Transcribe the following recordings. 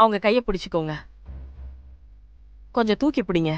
அவங்க கையை பிடிச்சுக்கோங்க. கொஞ்சம் தூக்கி பிடிங்க.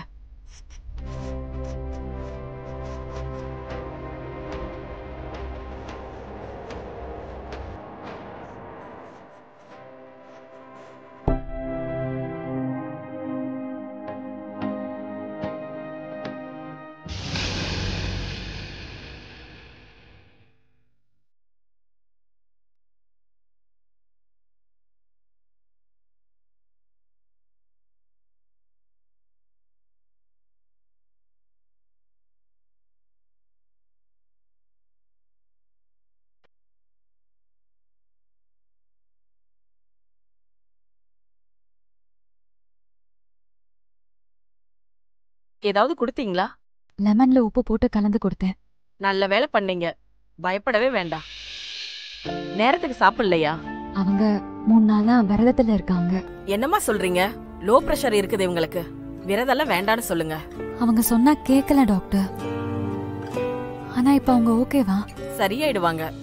ஏதாவது கொடுத்தீங்களா? லெமன்ல உப்பு போட்டு கலந்து கொடுத்தேன். நல்ல வேலை பண்ணீங்க. பயப்படவே வேண்டாம். நேரத்துக்கு சாப்பிடலையா? அவங்க 3 நாளா விரதத்துல இருக்காங்க. என்னம்மா சொல்றீங்க? லோ பிரஷர் இருக்குது இவங்களுக்கு. விரதெல்லாம் வேண்டான்னு சொல்லுங்க. அவங்க சொன்னா கேக்கல டாக்டர். ஆனா இப்ப அவங்க ஓகேவா? சரியாயிடுவாங்க.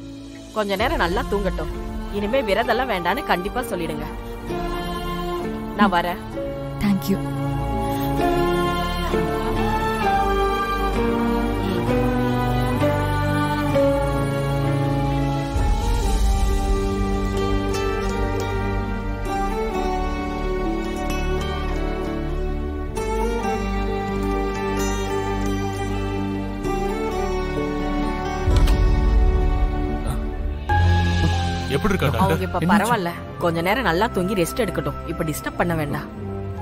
கொஞ்ச நேரம் நல்லா தூங்கட்டும். இனிமே விரதெல்லாம் வேண்டான்னு கண்டிப்பா சொல்லிடுங்க. நான் வரேன். தேங்க்யூ. எப்படி இருக்கா டாக்டர்? அவங்க இப்ப பரவாயில்ல. கொஞ்ச நேரம் நல்லா தூங்கி ரெஸ்ட் எடுக்கட்டும். இப்ப டிஸ்டர்ப் பண்ண வேண்டாம்.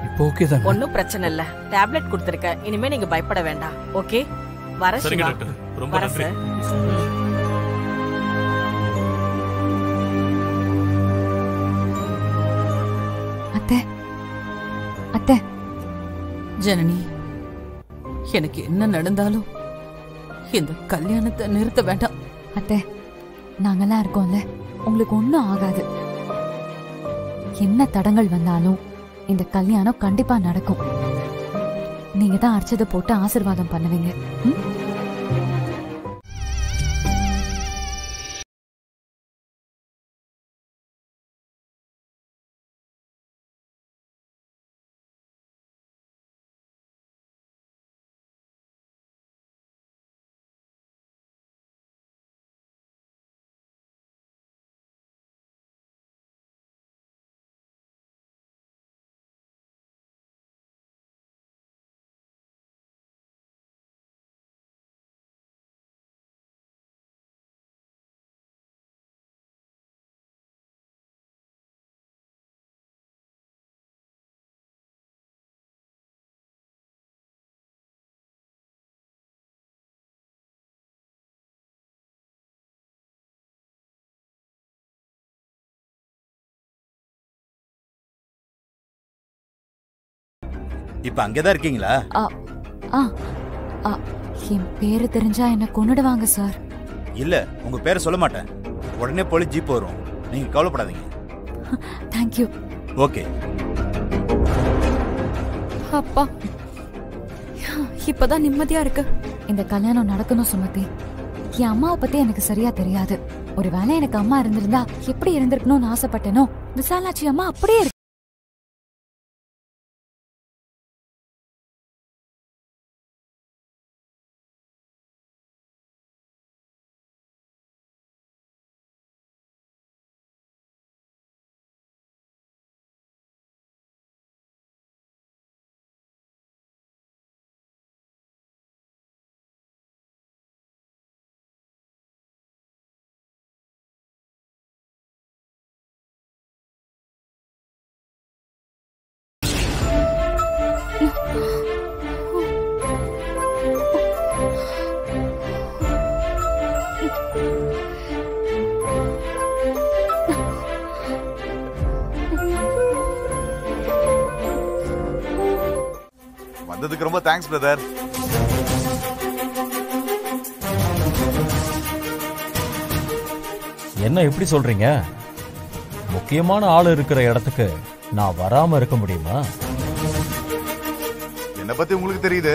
இப்போ ஓகே தான். ஒன்னும் பிரச்சனை இல்ல. டேப்லெட் கொடுத்திருக்கேன். இனிமே நீங்க பயப்பட வேண்டாம். ஓகே? வர சரிங்க சிவா. டாக்டர். ரொம்ப வர நன்றி. சார். அத்தை அத்தை. ஜனனி, எனக்கு என்ன நடந்தாலும் இந்த கல்யாணத்தை நிறுத்த வேண்டாம். அத்தை, நாங்கெல்லாம் இருக்கோம்ல, உங்களுக்கு ஒண்ணும் ஆகாது. என்ன தடங்கள் வந்தாலும் இந்த கல்யாணம் கண்டிப்பா நடக்கும். நீங்க தான் அர்ச்சதை போட்டு ஆசீர்வாதம் பண்ணுவீங்க. இப்ப அங்கேதான் இருக்கீங்களா? என் பேரு தெரிஞ்சா என்ன கொன்னுடுவாங்க சார். இல்ல, உங்க பேரை சொல்ல மாட்டேன். உடனே போலீஸ் ஜீப் வரும். நீங்க கவலைப்படாதீங்க. தேங்க்யூ. ஓகே. அப்பா, இப்பதான் நிம்மதியா இருக்கு. இந்த கல்யாணம் நடக்கணும் சுமதி. என் அம்மாவை பத்தி எனக்கு சரியா தெரியாது. ஒருவேளை எனக்கு அம்மா இருந்திருந்தா எப்படி இருந்திருக்கணும்னு ஆசைப்பட்டேனோ, விசாலாட்சி அம்மா அப்படியே இருக்கு. வந்ததுக்கு ரொம்ப தேங்க்ஸ் பிரதர். என்ன எப்படி சொல்றீங்க? முக்கியமான ஆள் இருக்கிற இடத்துக்கு நான் வராம இருக்க முடியுமா? என்ன பத்தி உங்களுக்கு தெரியுது,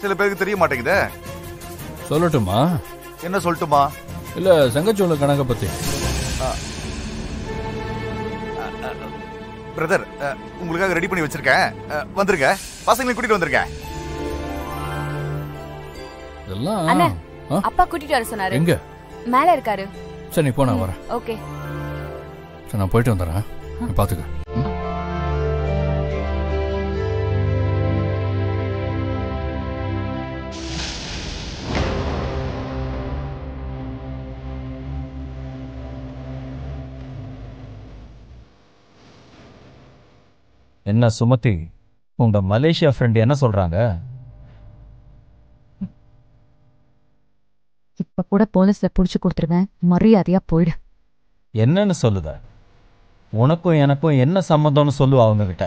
சில பேருக்கு தெரிய மாட்டேங்குதே. சொல்லட்டுமா? என்ன சொல்லட்டுமா? இல்ல சங்கச்சோள கணக்க பத்தி. பிரதர், உங்களுக்காக ரெடி பண்ணி வச்சிருக்கேன். வந்துருங்க, பசங்களை கூட்டிட்டு வந்துருங்க. இதெல்லாம் அண்ணா, ஆ? அப்பா கூட்டிட்டு வர சொன்னாரு. எங்க? மேல இருக்காரு. சரி நீ போ, நான் வரேன். ஓகே. சரி நான் போயிட்டு வந்துடுறேன். நீ பாத்துக்க. என்ன சுமதி, உங்க மலேசியா ஃப்ரெண்ட் என்ன சொல்றாங்க? இப்ப கூட போலீஸ்ல புடிச்சு கொடுத்துருவேன், மரியாதையா போயிடு. என்னன்னு சொல்லுத? உனக்கும் எனக்கும் என்ன சம்மந்தம்னு சொல்லு அவங்க கிட்ட.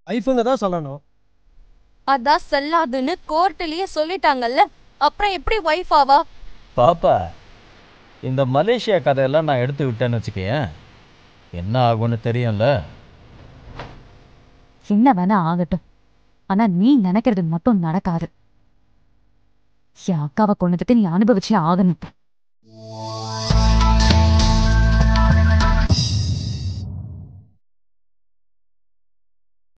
ஐஃபோங்க தான் சொல்லணும். அதான் செல்லாதுன்னு கோர்ட்லயே சொல்லிட்டாங்கல்ல, அப்புறம் எப்படி வைஃப் ஆவா? பாப்பா, இந்த மலேசியா கதையெல்லாம் நான் எடுத்து விட்டேன்னு வச்சுக்கேன், என்ன ஆகும்னு தெரியும்ல. என்ன வேணா ஆகட்டும், ஆனா நீ நினைக்கிறது மட்டும் நடக்காது. என் அக்காவை கொன்னதுக்கு நீ அனுபவிச்சே ஆகணும்.